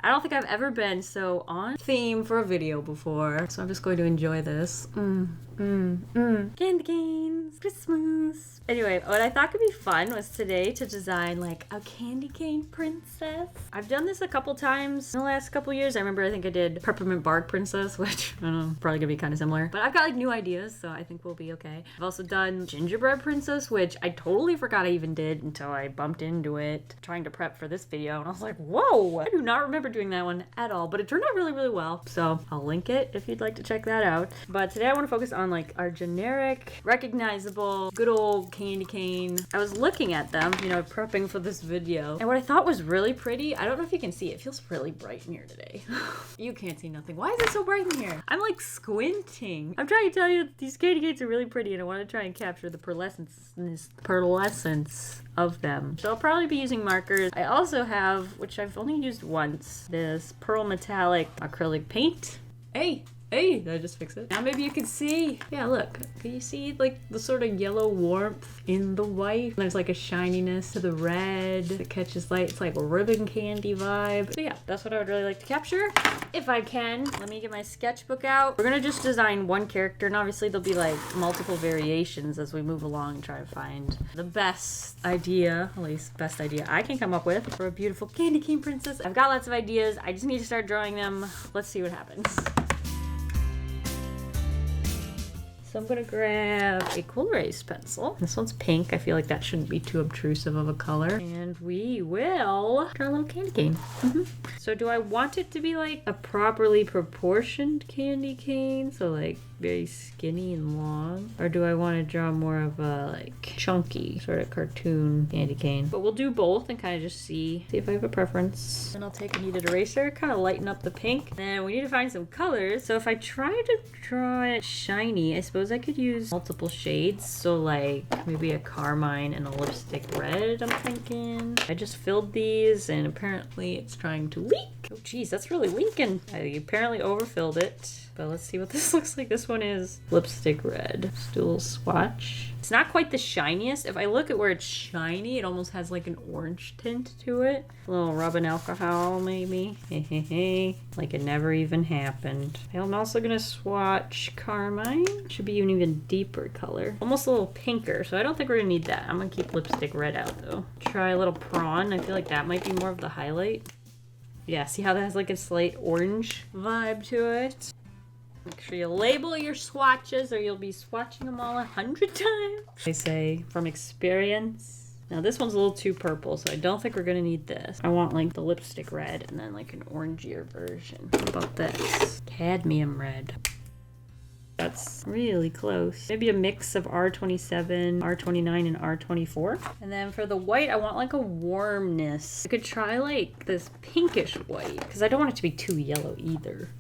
I don't think I've ever been so on theme for a video before, so I'm just going to enjoy this. Candy canes, Christmas. Anyway, what I thought could be fun was today to design like a candy cane princess. I've done this a couple times in the last couple years. I remember I think I did peppermint bark princess, which I don't know, probably gonna be kind of similar. But I've got like new ideas, so I think we'll be okay. I've also done gingerbread princess, which I totally forgot I even did until I bumped into it trying to prep for this video. And I was like, whoa, I do not remember doing that one at all, but it turned out really, really well. So I'll link it if you'd like to check that out. But today I want to focus on like our generic, recognizable, good old candy cane. I was looking at them, you know, prepping for this video. And what I thought was really pretty, I don't know if you can see, it feels really bright in here today. You can't see nothing. Why is it so bright in here? I'm like squinting. I'm trying to tell you that these candy canes are really pretty and I want to try and capture the pearlescence of them. So I'll probably be using markers. I also have, which I've only used once, this pearl metallic acrylic paint. Hey, did I just fix it? Now maybe you can see. Yeah, look. Can you see like the sort of yellow warmth in the white? There's like a shininess to the red that catches light. It's like a ribbon candy vibe. So yeah, that's what I would really like to capture. If I can, let me get my sketchbook out. We're gonna just design one character, and obviously there'll be like multiple variations as we move along and try to find the best idea, at least best idea I can come up with for a beautiful candy cane princess. I've got lots of ideas. I just need to start drawing them. Let's see what happens. So I'm gonna grab a cool erase pencil. This one's pink. I feel like that shouldn't be too obtrusive of a color. And we will draw a little candy cane. So do I want it to be like a properly proportioned candy cane? So like very skinny and long? Or do I want to draw more of a like chunky sort of cartoon candy cane? But we'll do both and kind of just see if I have a preference. And I'll take a kneaded eraser, kind of lighten up the pink. And we need to find some colors. So if I try to draw it shiny, I suppose I could use multiple shades. So like maybe a carmine and a lipstick red, I'm thinking. I just filled these and apparently it's trying to leak. Oh geez, that's really leaking. I apparently overfilled it. But let's see what this looks like. This one is lipstick red. Stool swatch. It's not quite the shiniest. If I look at where it's shiny, it almost has like an orange tint to it. A little rubbing alcohol maybe. Like it never even happened. I'm also gonna swatch carmine. Should be an even deeper color. Almost a little pinker, so I don't think we're gonna need that. I'm gonna keep lipstick red out though. Try a little prawn. I feel like that might be more of the highlight. Yeah, see how that has like a slight orange vibe to it? Make sure you label your swatches or you'll be swatching them all 100 times. I say from experience. Now this one's a little too purple, so I don't think we're gonna need this. I want like the lipstick red and then like an orangier version. What about this? Cadmium red. That's really close. Maybe a mix of R27, R29, and R24. And then for the white, I want like a warmness. I could try like this pinkish white because I don't want it to be too yellow either.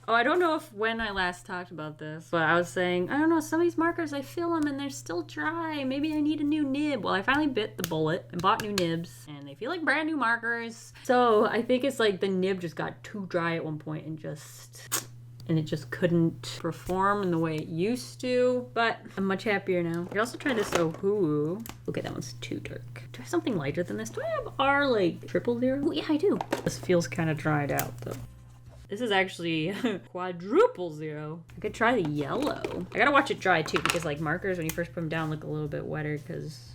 Oh, I don't know if when I last talked about this, but I was saying, I don't know, some of these markers, I fill them and they're still dry. Maybe I need a new nib. Well, I finally bit the bullet and bought new nibs and they feel like brand new markers. So I think it's like the nib just got too dry at one point and it just couldn't perform in the way it used to, but I'm much happier now. I also tried this Ohu. Okay, that one's too dark. Do I have something lighter than this? Do I have R like 000? Oh yeah, I do. This feels kind of dried out though. This is actually quadruple zero. I could try the yellow. I gotta watch it dry too because like markers when you first put them down look a little bit wetter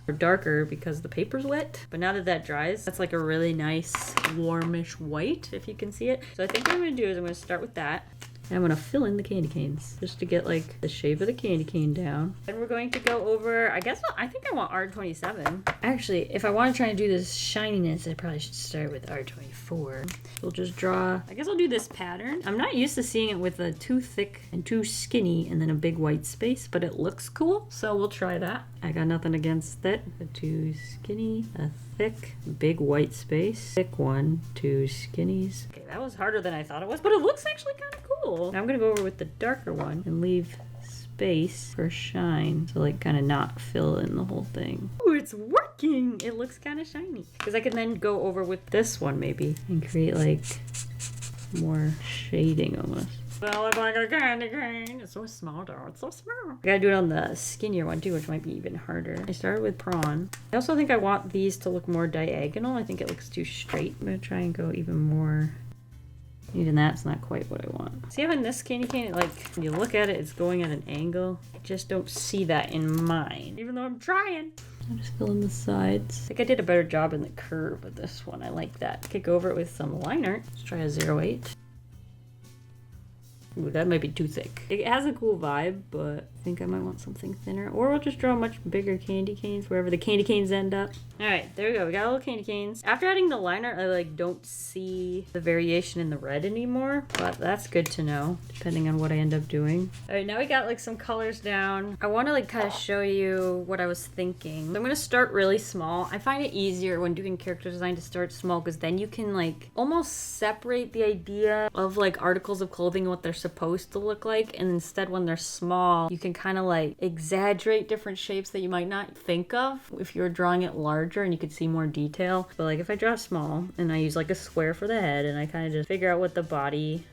or darker because the paper's wet. But now that that dries, that's like a really nice warmish white if you can see it. So I think what I'm gonna do is I'm gonna start with that. And I'm gonna fill in the candy canes just to get like the shape of the candy cane down. Then we're going to go over, I think I want R27. Actually, if I want to try and do this shininess, I probably should start with R24. We'll just draw, I guess I'll do this pattern. I'm not used to seeing it with a too thick and too skinny and then a big white space, but it looks cool. So we'll try that. I got nothing against it. A too skinny, a thick, big white space. Thick one, two skinnies. Okay, that was harder than I thought it was, but it looks actually kind of cool. Now I'm gonna go over with the darker one and leave space for shine to like kind of not fill in the whole thing. Oh, it's working! It looks kind of shiny. Because I can then go over with this one maybe and create like more shading almost. That looks like a candy cane. It's so small though. It's so small. I gotta do it on the skinnier one too, which might be even harder. I started with prawn. I also think I want these to look more diagonal. I think it looks too straight. I'm gonna try and go even more. Even that's not quite what I want. See how in this candy cane, when you look at it, it's going at an angle. I just don't see that in mine, even though I'm trying. I'm just filling the sides. I think I did a better job in the curve with this one. I like that. Kick over it with some line art. Let's try a 0.8. Ooh, that might be too thick. It has a cool vibe, but I think I might want something thinner. Or we'll just draw much bigger candy canes wherever the candy canes end up. All right, there we go. We got little candy canes. After adding the line art, I don't see the variation in the red anymore, but that's good to know, depending on what I end up doing. All right, now we got some colors down. I want to kind of show you what I was thinking. So I'm going to start really small. I find it easier when doing character design to start small because then you can almost separate the idea of articles of clothing and what they're supposed to look like, and instead when they're small you can kind of exaggerate different shapes that you might not think of if you were drawing it larger and you could see more detail. But if I draw small and I use a square for the head and I kind of just figure out what the body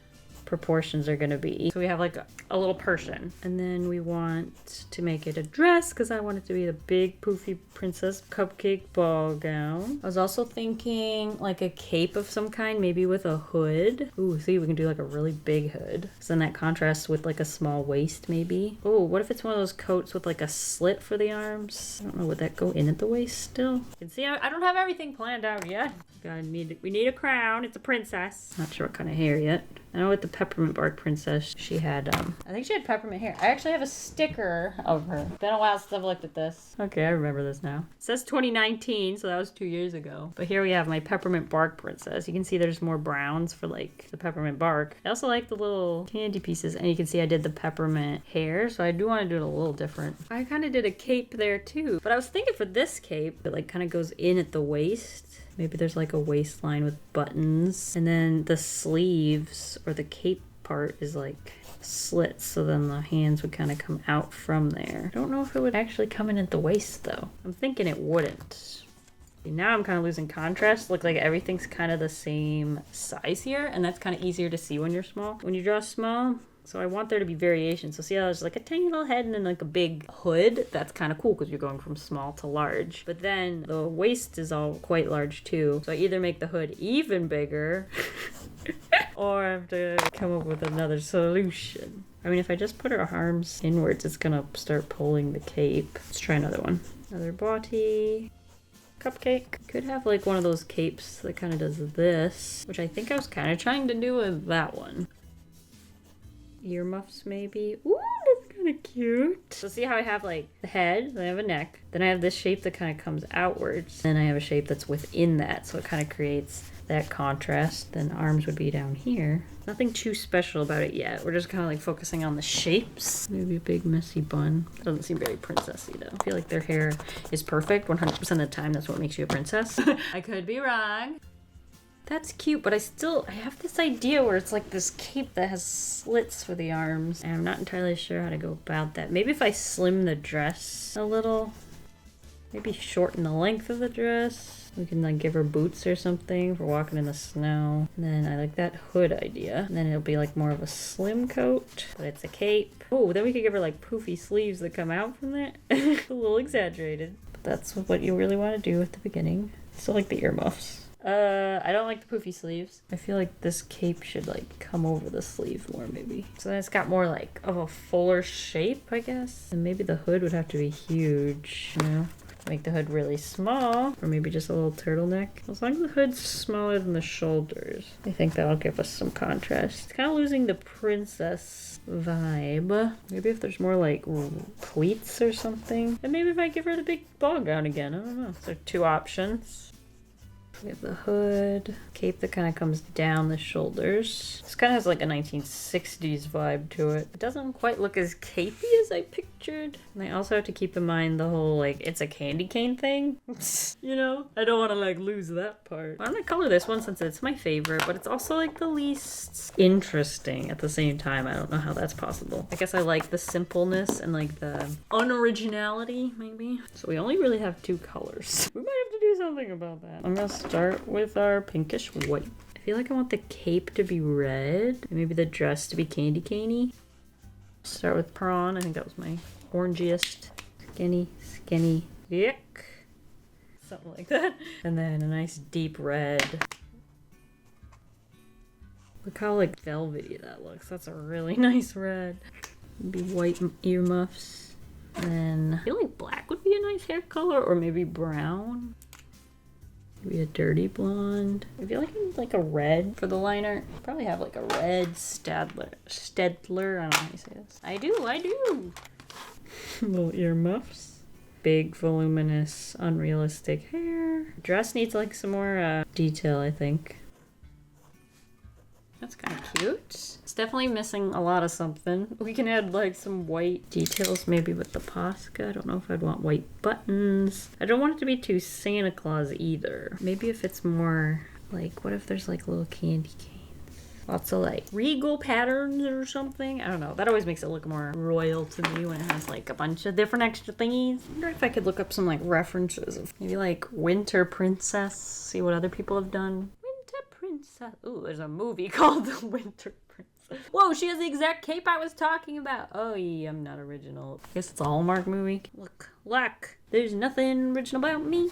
proportions are gonna be. So we have a little person, and then we want to make it a dress because I want it to be the big poofy princess cupcake ball gown. I was also thinking a cape of some kind, maybe with a hood. Ooh, see, we can do a really big hood. So then that contrasts with a small waist maybe. Oh, what if it's one of those coats with a slit for the arms? I don't know, would that go in at the waist still? You can see I don't have everything planned out yet. We need a crown. It's a princess. Not sure what kind of hair yet. I know with the peppermint bark princess, she had, I think she had peppermint hair. I actually have a sticker of her. Been a while since I've looked at this. Okay, I remember this now. It says 2019, so that was 2 years ago. But here we have my peppermint bark princess. You can see there's more browns for the peppermint bark. I also like the little candy pieces, and you can see I did the peppermint hair, so I do want to do it a little different. I kind of did a cape there too, but I was thinking for this cape, it kind of goes in at the waist. Maybe there's a waistline with buttons, and then the sleeves or the cape part is slits, so then the hands would kind of come out from there. I don't know if it would actually come in at the waist though. I'm thinking it wouldn't. Now I'm kind of losing contrast. Look like everything's kind of the same size here, and that's kind of easier to see when you're small. When you draw small, so I want there to be variation. So see how there's a tiny little head and then a big hood? That's kind of cool because you're going from small to large. But then the waist is all quite large too. So I either make the hood even bigger or I have to come up with another solution. I mean, if I just put her arms inwards, it's gonna start pulling the cape. Let's try another one. Another body. Cupcake. Could have one of those capes that kind of does this, which I think I was kind of trying to do with that one. Earmuffs maybe. Ooh, that's kind of cute. So see how I have the head, then I have a neck, then I have this shape that kind of comes outwards, then I have a shape that's within that, so it kind of creates that contrast. Then arms would be down here. Nothing too special about it yet. We're just kind of focusing on the shapes. Maybe a big messy bun. Doesn't seem very princessy though. I feel like their hair is perfect 100% of the time. That's what makes you a princess. I could be wrong. That's cute, but I have this idea where it's this cape that has slits for the arms, and I'm not entirely sure how to go about that. Maybe if I slim the dress a little, maybe shorten the length of the dress. We can give her boots or something for walking in the snow. And then I like that hood idea. And then it'll be more of a slim coat, but it's a cape. Oh, then we could give her poofy sleeves that come out from there. A little exaggerated, but that's what you really want to do at the beginning. Still like the earmuffs. I don't like the poofy sleeves. I feel like this cape should come over the sleeve more maybe. So then it's got more of a fuller shape, I guess. And maybe the hood would have to be huge, you know? Make the hood really small, or maybe just a little turtleneck. As long as the hood's smaller than the shoulders, I think that'll give us some contrast. It's kind of losing the princess vibe. Maybe if there's more pleats or something. And maybe if I give her the big ball gown again, I don't know. So 2 options. We have the hood, cape that kind of comes down the shoulders. This kind of has a 1960s vibe to it. It doesn't quite look as capey as I pictured. And I also have to keep in mind the whole it's a candy cane thing. You know, I don't want to lose that part. I'm gonna color this one since it's my favorite, but it's also the least interesting at the same time. I don't know how that's possible. I guess I like the simpleness and the unoriginality maybe. So we only really have 2 colors. We might have to do something about that. I'm gonna start with our pinkish white feel like I want the cape to be red. Maybe the dress to be candy caney. Start with prawn. I think that was my orangiest. Skinny, skinny, yuck. Something like that. And then a nice deep red. Look how like velvety that looks. That's a really nice red. Maybe white earmuffs. And then I feel like black would be a nice hair color, or maybe brown. Maybe a dirty blonde. I feel like I need like a red for the liner. Probably have like a red Stedler. I don't know how you say this. I do. Little earmuffs. Big, voluminous, unrealistic hair. Dress needs like some more detail, I think. That's kind of cute. It's definitely missing a lot of something. We can add like some white details maybe with the Posca. I don't know if I'd want white buttons. I don't want it to be too Santa Claus either. Maybe if it's more like, what if there's like little candy canes? Lots of like regal patterns or something. I don't know. That always makes it look more royal to me when it has like a bunch of different extra thingies. I wonder if I could look up some like references of maybe like Winter Princess. See what other people have done. Ooh, there's a movie called The Winter Princess. Whoa, she has the exact cape I was talking about. Oh, yeah, I'm not original. I guess it's a Hallmark movie. Look, there's nothing original about me.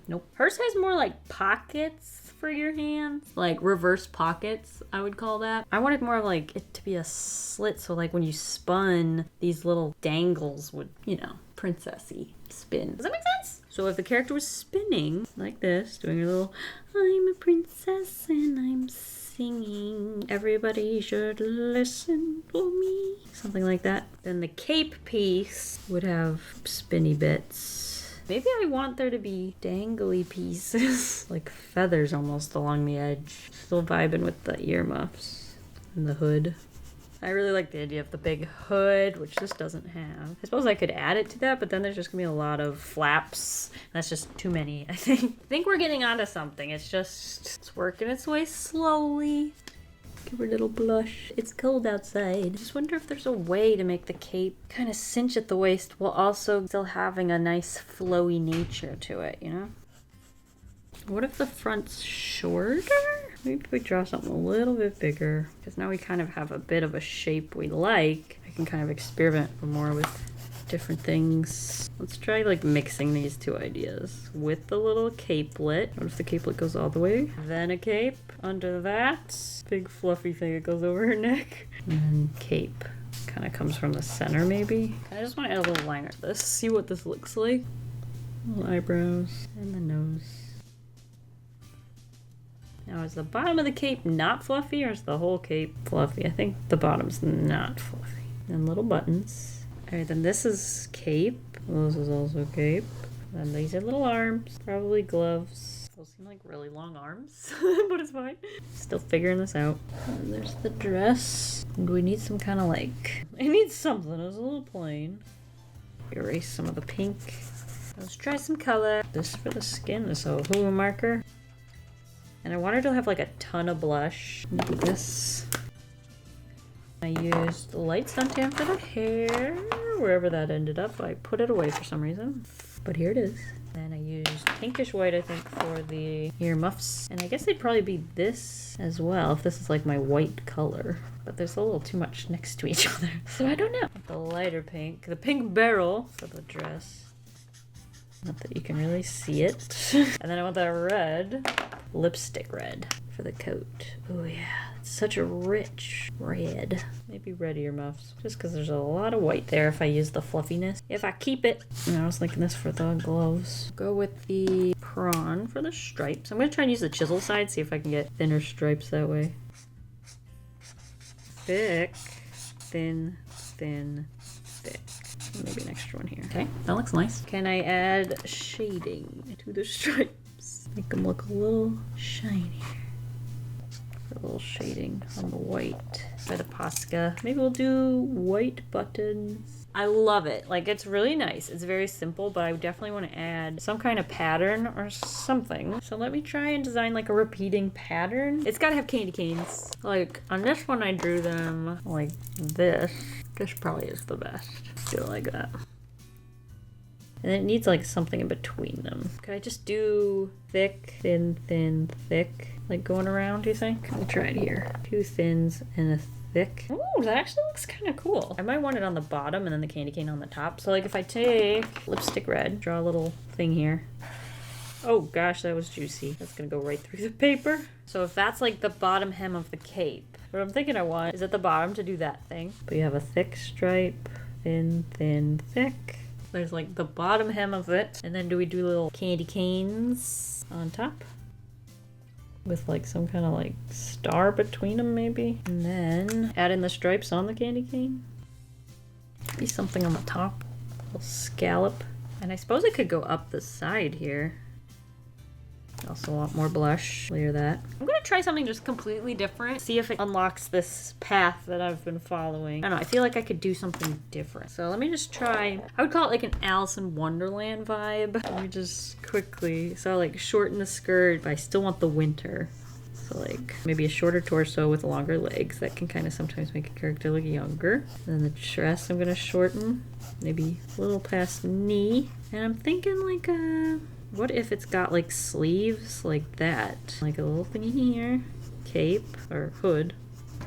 Nope. Hers has more like pockets for your hands. Like reverse pockets, I would call that. I wanted more of like it to be a slit, so like when you spun, these little dangles would, you know, princessy spin. Does that make sense? So if the character was spinning like this, doing a little, I'm a princess and I'm singing, everybody should listen to me, something like that, then the cape piece would have spinny bits. Maybe I want there to be dangly pieces, like feathers almost along the edge. Still vibing with the earmuffs and the hood. I really like the idea of the big hood, which this doesn't have. I suppose I could add it to that, but then there's just gonna be a lot of flaps. That's just too many, I think. I think we're getting onto something. It's working its way slowly. Give her a little blush. It's cold outside. I just wonder if there's a way to make the cape kind of cinch at the waist while also still having a nice flowy nature to it, you know? What if the front's shorter? Maybe we draw something a little bit bigger, because now we kind of have a bit of a shape we like. I can kind of experiment more with different things. Let's try like mixing these two ideas with the little capelet. What if the capelet goes all the way? Then a cape under that. Big fluffy thing that goes over her neck. And then cape. Kind of comes from the center maybe. I just want to add a little liner to this. See what this looks like. Little eyebrows and the nose. Now, is the bottom of the cape not fluffy, or is the whole cape fluffy? I think the bottom's not fluffy. And little buttons. Alright, then this is cape. This is also cape. Then these are little arms. Probably gloves. Those seem like really long arms, but it's fine. Still figuring this out. And there's the dress. And we need some kind of like... I need something. It was a little plain. Erase some of the pink. Let's try some color. This for the skin. This Hulu marker. And I wanted to have like a ton of blush. Maybe this. I used light suntan for the hair. Wherever that ended up, I put it away for some reason. But here it is. And I used pinkish white, I think, for the earmuffs. And I guess they'd probably be this as well, if this is like my white color. But there's a little too much next to each other. So I don't know. The lighter pink. The pink barrel for the dress. Not that you can really see it. And then I want that red, lipstick red for the coat. Oh yeah, it's such a rich red. Maybe red earmuffs, just because there's a lot of white there if I use the fluffiness. If I keep it. And I was thinking this for the gloves. Go with the prawn for the stripes. I'm gonna try and use the chisel side, see if I can get thinner stripes that way. Thick, thin, thin, thick. Maybe an extra one here. Okay, that looks nice. Can I add shading to the stripes? Make them look a little shinier. A little shading on the white by the Posca. Maybe we'll do white buttons. I love it. Like, it's really nice. It's very simple, but I definitely want to add some kind of pattern or something. So let me try and design like a repeating pattern. It's got to have candy canes. Like, on this one I drew them like this. This probably is the best. Feel like that. And it needs like something in between them. Could I just do thick, thin, thin, thick? Like going around, do you think? Let me try it here. 2 thins and a thick. Oh, that actually looks kind of cool. I might want it on the bottom and then the candy cane on the top. So like if I take lipstick red, draw a little thing here. Oh gosh, that was juicy. That's gonna go right through the paper. So if that's like the bottom hem of the cape, what I'm thinking I want is at the bottom to do that thing. But you have a thick stripe, thin, thin, thick. There's like the bottom hem of it. And then do we do little candy canes on top? With like some kind of like star between them maybe. And then add in the stripes on the candy cane. Maybe something on the top. A little scallop. And I suppose it could go up the side here. Also want more blush. Layer that. I'm gonna try something just completely different. See if it unlocks this path that I've been following. I don't know, I feel like I could do something different. So let me just try, I would call it like an Alice in Wonderland vibe. Let me just quickly, so like shorten the skirt, but I still want the winter. So like maybe a shorter torso with longer legs. That can kind of sometimes make a character look younger. And then the dress I'm gonna shorten, maybe a little past knee. And I'm thinking like what if it's got like sleeves like that? Like a little thingy here, cape or hood.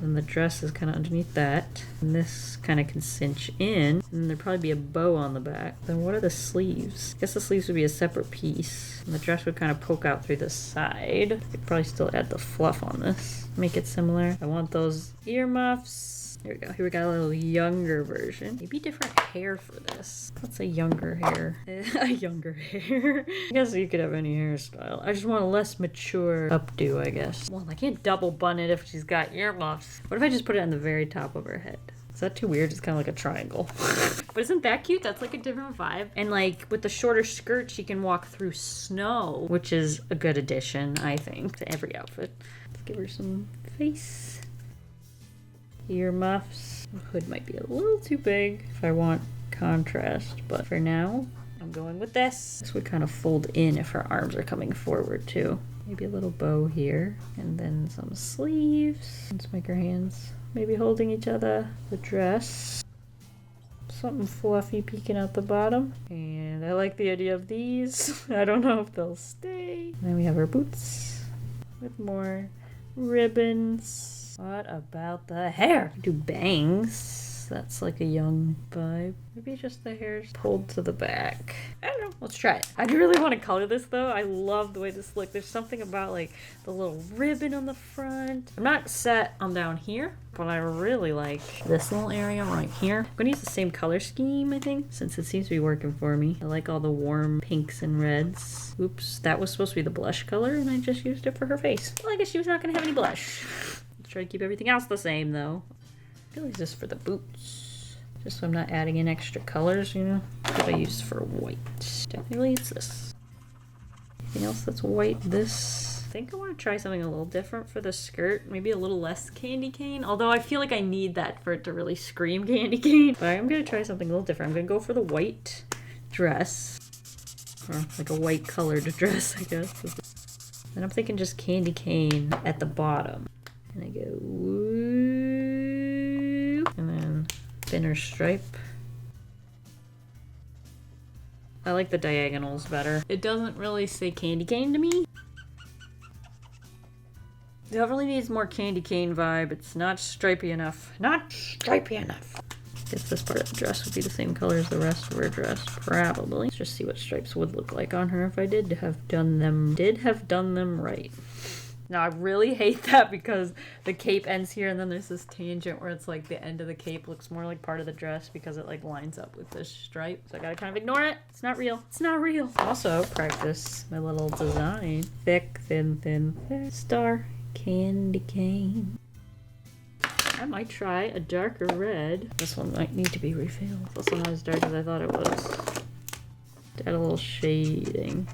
And the dress is kind of underneath that. And this kind of can cinch in. And there'd probably be a bow on the back. Then what are the sleeves? I guess the sleeves would be a separate piece. And the dress would kind of poke out through the side. I'd probably still add the fluff on this. Make it similar. I want those earmuffs. Here we go. Here we got a little younger version. Maybe different hair for this. What's a younger hair? A younger hair. I guess you could have any hairstyle. I just want a less mature updo, I guess. Well, I can't double bun it if she's got earmuffs. What if I just put it on the very top of her head? Is that too weird? It's kind of like a triangle. But isn't that cute? That's like a different vibe. And like with the shorter skirt, she can walk through snow, which is a good addition, I think, to every outfit. Let's give her some face. Earmuffs. The hood might be a little too big if I want contrast, but for now, I'm going with this. This would kind of fold in if her arms are coming forward too. Maybe a little bow here, and then some sleeves. Let's make her hands maybe holding each other. The dress. Something fluffy peeking out the bottom. And I like the idea of these. I don't know if they'll stay. And then we have her boots with more ribbons. What about the hair? Do bangs. That's like a young vibe. Maybe just the hair's pulled to the back. I don't know. Let's try it. I do really want to color this though. I love the way this looks. There's something about like the little ribbon on the front. I'm not set on down here, but I really like this little area right here. I'm gonna use the same color scheme, I think, since it seems to be working for me. I like all the warm pinks and reds. Oops, that was supposed to be the blush color and I just used it for her face. Well, I guess she was not gonna have any blush. Try to keep everything else the same though. I feel like this is for the boots. Just so I'm not adding in extra colors, you know? What I use for white? Technically it's this. Anything else that's white? This. I think I want to try something a little different for the skirt. Maybe a little less candy cane. Although I feel like I need that for it to really scream candy cane. But I'm going to try something a little different. I'm going to go for the white dress. Or like a white colored dress, I guess. And I'm thinking just candy cane at the bottom. And I go woo, and then thinner stripe. I like the diagonals better. It doesn't really say candy cane to me. Definitely needs more candy cane vibe. It's not stripey enough. Not stripey enough. I guess this part of the dress would be the same color as the rest of her dress, probably. Let's just see what stripes would look like on her if I did have done them right. Now, I really hate that because the cape ends here and then there's this tangent where it's like the end of the cape looks more like part of the dress because it like lines up with this stripe. So I gotta kind of ignore it. It's not real. It's not real. Also, practice my little design. Thick, thin, thin, thick. Star, candy cane. I might try a darker red. This one might need to be refilled. It's also not as dark as I thought it was. Add a little shading.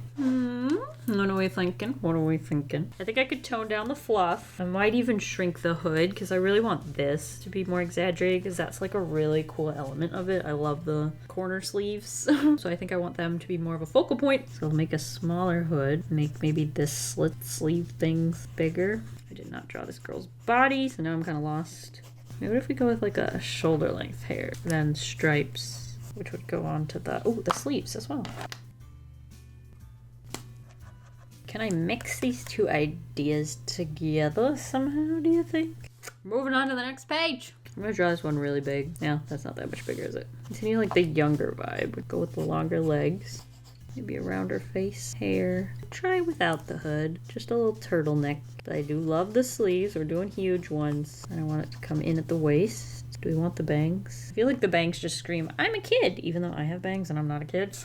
What are we thinking? What are we thinking? I think I could tone down the fluff. I might even shrink the hood because I really want this to be more exaggerated because that's like a really cool element of it. I love the corner sleeves. So I think I want them to be more of a focal point. So I'll make a smaller hood. Make maybe this slit sleeve things bigger. I did not draw this girl's body, so now I'm kind of lost. Maybe what if we go with like a shoulder length hair, then stripes. which would go on to the sleeves as well. Can I mix these two ideas together somehow, do you think? Moving on to the next page. I'm gonna draw this one really big. Yeah, that's not that much bigger, is it? Continue like the younger vibe. Would go with the longer legs. Maybe a rounder face, hair. Try without the hood. Just a little turtleneck. I do love the sleeves. We're doing huge ones. And I want it to come in at the waist. Do we want the bangs? I feel like the bangs just scream, I'm a kid, even though I have bangs and I'm not a kid.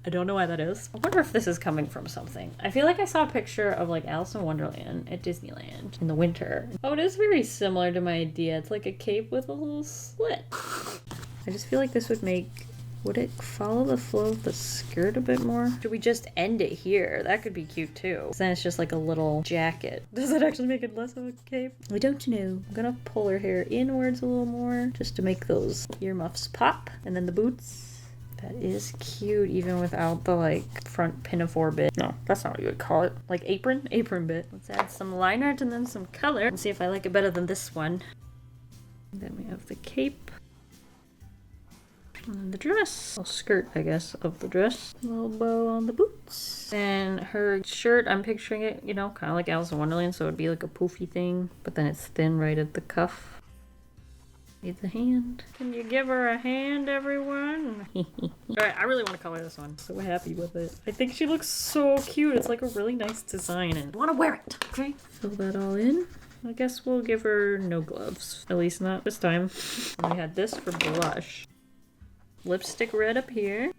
I don't know why that is. I wonder if this is coming from something. I feel like I saw a picture of like Alice in Wonderland at Disneyland in the winter. Oh, it is very similar to my idea. It's like a cape with a little slit. I just feel like this would make... Would it follow the flow of the skirt a bit more? Should we just end it here? That could be cute too. Then it's just like a little jacket. Does that actually make it less of a cape? I don't know. I'm gonna pull her hair inwards a little more just to make those earmuffs pop. And then the boots. That is cute even without the like front pinafore bit. No, that's not what you would call it. Like apron? Apron bit. Let's add some line art and then some color and see if I like it better than this one. And then we have the cape. And then the dress. Little skirt, I guess, of the dress. A little bow on the boots. And her shirt, I'm picturing it, you know, kind of like Alice in Wonderland, so it'd be like a poofy thing, but then it's thin right at the cuff. Needs a hand. Can you give her a hand, everyone? Alright, I really want to color this one. So happy with it. I think she looks so cute. It's like a really nice design and I want to wear it. Okay. Fill that all in. I guess we'll give her no gloves. At least not this time. And we had this for blush. Lipstick red up here.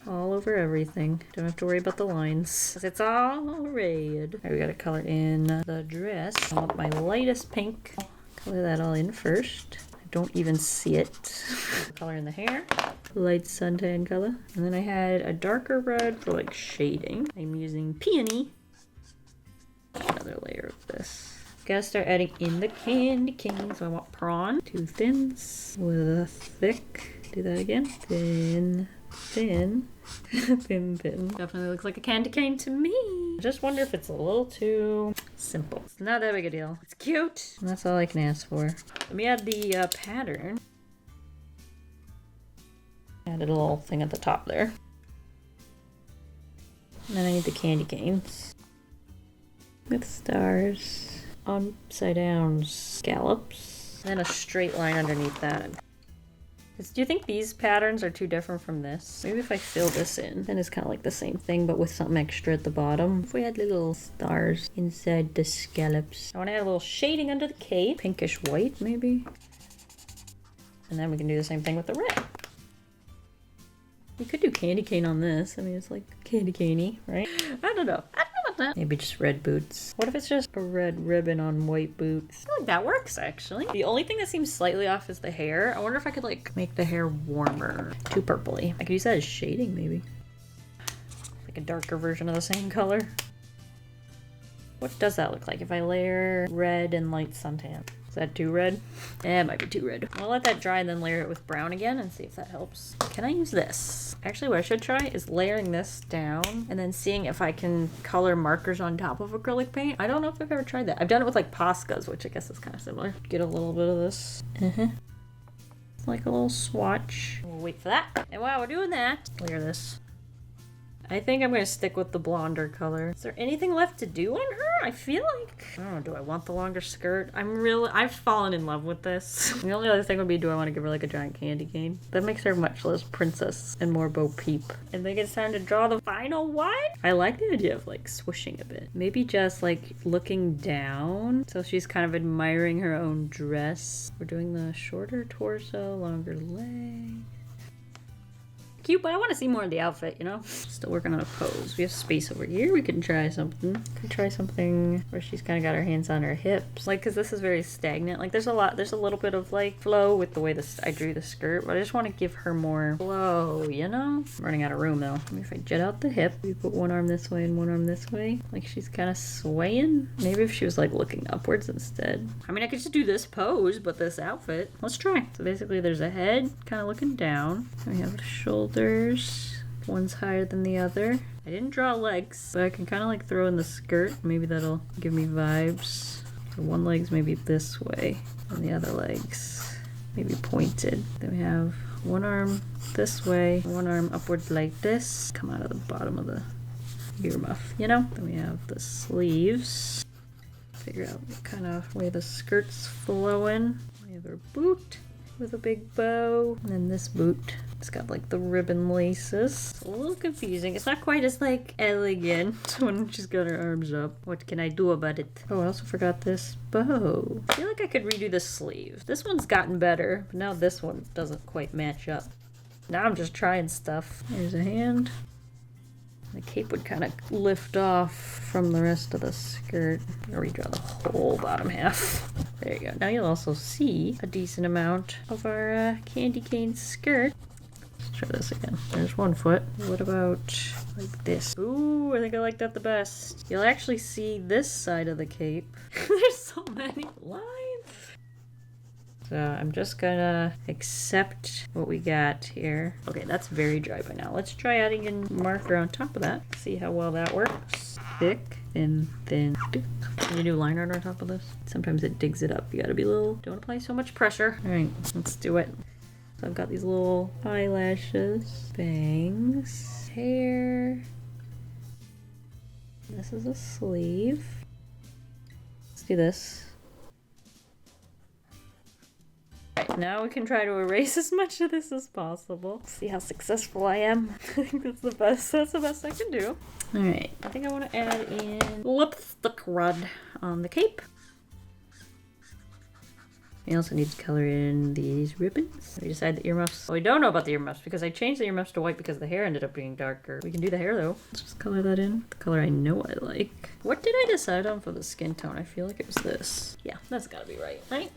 All over everything. Don't have to worry about the lines. 'Cause it's all red. Alright, we gotta color in the dress. I want my lightest pink. Color that all in first. Don't even see it. Color in the hair. Light suntan color. And then I had a darker red for like shading. I'm using peony. Another layer of this. Gotta start adding in the candy cane. So I want prawn. 2 thins with a thick. Do that again. Thin, thin, thin, thin. Definitely looks like a candy cane to me. I just wonder if it's a little too simple. It's not that big a deal. It's cute. And that's all I can ask for. Let me add the pattern. Added a little thing at the top there. And then I need the candy canes. With stars. Upside down scallops. And a straight line underneath that. Do you think these patterns are too different from this? Maybe if I fill this in, then it's kind of like the same thing, but with something extra at the bottom. If we had little stars inside the scallops. I want to add a little shading under the cape. Pinkish white, maybe. And then we can do the same thing with the red. We could do candy cane on this. I mean, it's like candy caney, right? I don't know. I don't know about that. Maybe just red boots. What if it's just a red ribbon on white boots? I feel like that works, actually. The only thing that seems slightly off is the hair. I wonder if I could, like, make the hair warmer. Too purpley. I could use that as shading, maybe. Like a darker version of the same color. What does that look like if I layer red and light suntan? Is that too red? Eh, it might be too red. I'll let that dry and then layer it with brown again and see if that helps. Can I use this? Actually, what I should try is layering this down and then seeing if I can color markers on top of acrylic paint. I don't know if I've ever tried that. I've done it with like Poscas, which I guess is kind of similar. Get a little bit of this. Like a little swatch. We'll wait for that. And while we're doing that, layer this. I think I'm going to stick with the blonder color. Is there anything left to do on her? I feel like... I don't know, do I want the longer skirt? I've fallen in love with this. The only other thing would be, do I want to give her like a giant candy cane? That makes her much less princess and more Bo Peep. I think it's time to draw the final one. I like the idea of like swooshing a bit. Maybe just like looking down. So she's kind of admiring her own dress. We're doing the shorter torso, longer legs. Cute, but I want to see more of the outfit, you know? Still working on a pose. We have space over here. We can try something. Could try something where she's kind of got her hands on her hips. Like, because this is very stagnant. Like, there's a little bit of, like, flow with the way I drew the skirt, but I just want to give her more flow, you know? I'm running out of room, though. Maybe if I jet out the hip, we put one arm this way and one arm this way. Like, she's kind of swaying. Maybe if she was, like, looking upwards instead. I mean, I could just do this pose, but this outfit. Let's try. So, basically, there's a head kind of looking down. And we have a shoulder. One's higher than the other. I didn't draw legs, but I can kind of like throw in the skirt. Maybe that'll give me vibes. So one leg's maybe this way, and the other leg's maybe pointed. Then we have one arm this way, one arm upward like this, come out of the bottom of the earmuff, you know? Then we have the sleeves. Figure out what kind of way the skirt's flowing. We have our boot with a big bow, and then this boot, it's got like the ribbon laces. It's a little confusing. It's not quite as like elegant when she's got her arms up. What can I do about it? Oh, I also forgot this bow. I feel like I could redo the sleeve. This one's gotten better, but now this one doesn't quite match up. Now I'm just trying stuff. Here's a hand. The cape would kind of lift off from the rest of the skirt. I'll redraw the whole bottom half. There you go. Now you'll also see a decent amount of our candy cane skirt. Let's try this again. There's one foot. What about like this? Ooh, I think I like that the best. You'll actually see this side of the cape. There's so many lines. So I'm just gonna accept what we got here. Okay, that's very dry by now. Let's try adding in marker on top of that. See how well that works. Thick, thin, thin, thick. Can you do line art on top of this? Sometimes it digs it up. You gotta be a little, don't apply so much pressure. All right, let's do it. So I've got these little eyelashes, bangs, hair. This is a sleeve. Let's do this. Right, now we can try to erase as much of this as possible. See how successful I am. I think that's the best I can do. All right, I think I want to add in lipstick red on the cape. We also need to color in these ribbons. We decide the earmuffs. Well, we don't know about the earmuffs because I changed the earmuffs to white because the hair ended up being darker. We can do the hair though. Let's just color that in. The color I know I like. What did I decide on for the skin tone? I feel like it was this. Yeah, that's gotta be right. Right?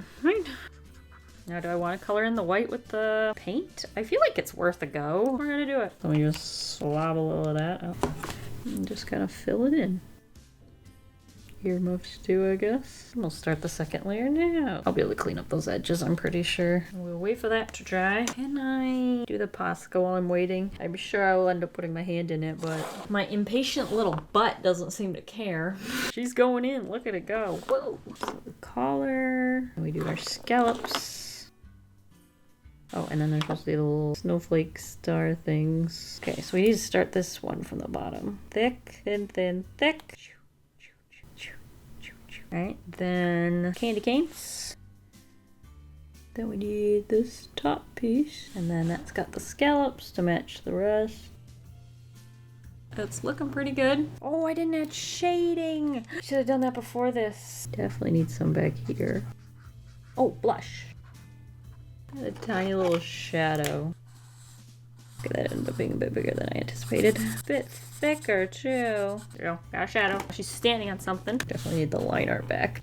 Now do I want to color in the white with the paint? I feel like it's worth a go. We're gonna do it. Let me just swab a little of that out. And just kind of fill it in. Earmuffs too, I guess. We'll start the second layer now. I'll be able to clean up those edges, I'm pretty sure. We'll wait for that to dry. Can I do the Posca while I'm waiting? I'm sure I will end up putting my hand in it, but my impatient little butt doesn't seem to care. She's going in. Look at it go. Whoa. So the collar. And we do our scallops. Oh, and then there's supposed to be the little snowflake star things. Okay, so we need to start this one from the bottom. Thick, thin, thin, thick. Alright, then candy canes. Then we need this top piece. And then that's got the scallops to match the rest. It's looking pretty good. Oh, I didn't add shading. Should have done that before this. Definitely need some back here. Oh, blush. Got a tiny little shadow. That ended up being a bit bigger than I anticipated. A bit thicker too. There you go, got a shadow. She's standing on something. Definitely need the line art back.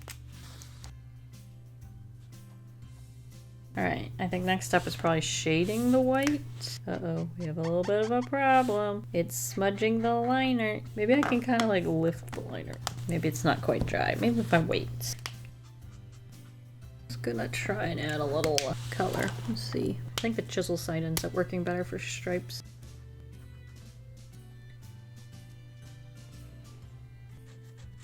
Alright, I think next up is probably shading the white. Uh-oh, we have a little bit of a problem. It's smudging the liner. Maybe I can kind of like lift the liner. Maybe it's not quite dry. Maybe if I wait. Just gonna try and add a little color. Let's see. I think the chisel side ends up working better for stripes.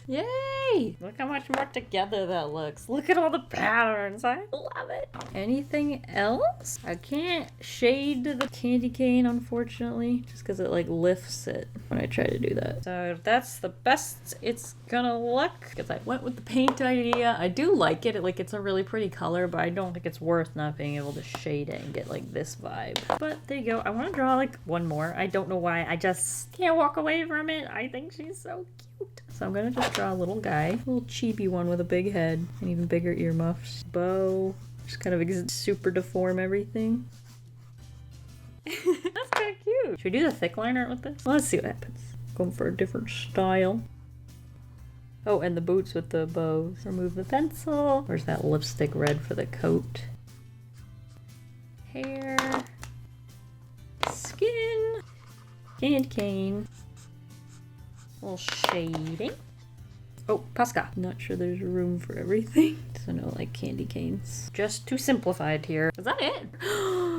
Yay! Look how much more together that looks. Look at all the patterns. I love it. Anything else? I can't shade the candy cane, unfortunately, just because it like lifts it when I try to do that. So that's the best it's gonna look, because I went with the paint idea. I do like it. It's a really pretty color, but I don't think it's worth not being able to shade it and get like this vibe. But there you go. I want to draw like one more. I don't know why. I just can't walk away from it. I think she's so cute. So I'm gonna just draw a little guy, a little chibi one with a big head and even bigger earmuffs. Bow, just kind of super deform everything. That's kind of cute. Should we do the thick line art with this? Well, let's see what happens. Going for a different style. Oh, and the boots with the bows. Remove the pencil. Where's that lipstick red for the coat? Hair. Skin. Candy cane. A little shading. Oh, Posca. Not sure there's room for everything. So no, like candy canes. Just too simplified here. Is that it?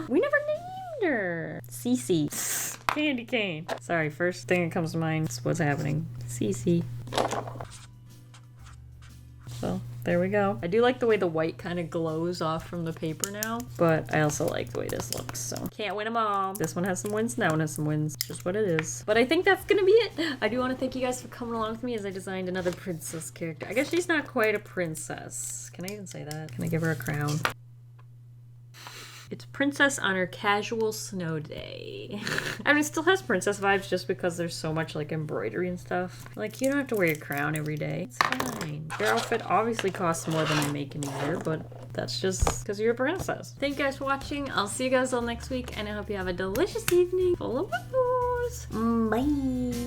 We never named her. CiCi. Candy cane. Sorry, first thing that comes to mind is what's happening. CiCi. So there we go. I do like the way the white kind of glows off from the paper now, but I also like the way this looks, so can't win them all. This one has some wins, that one has some wins. Just what it is. But I think that's gonna be it. I do want to thank you guys for coming along with me as I designed another princess character. I guess she's not quite a princess. Can I even say that? Can I give her a crown? It's princess on her casual snow day. I mean, it still has princess vibes just because there's so much like embroidery and stuff. Like, you don't have to wear your crown every day. It's fine. Your outfit obviously costs more than I make in a year, but that's just because you're a princess. Thank you guys for watching. I'll see you guys all next week, and I hope you have a delicious evening full of waffles. Bye.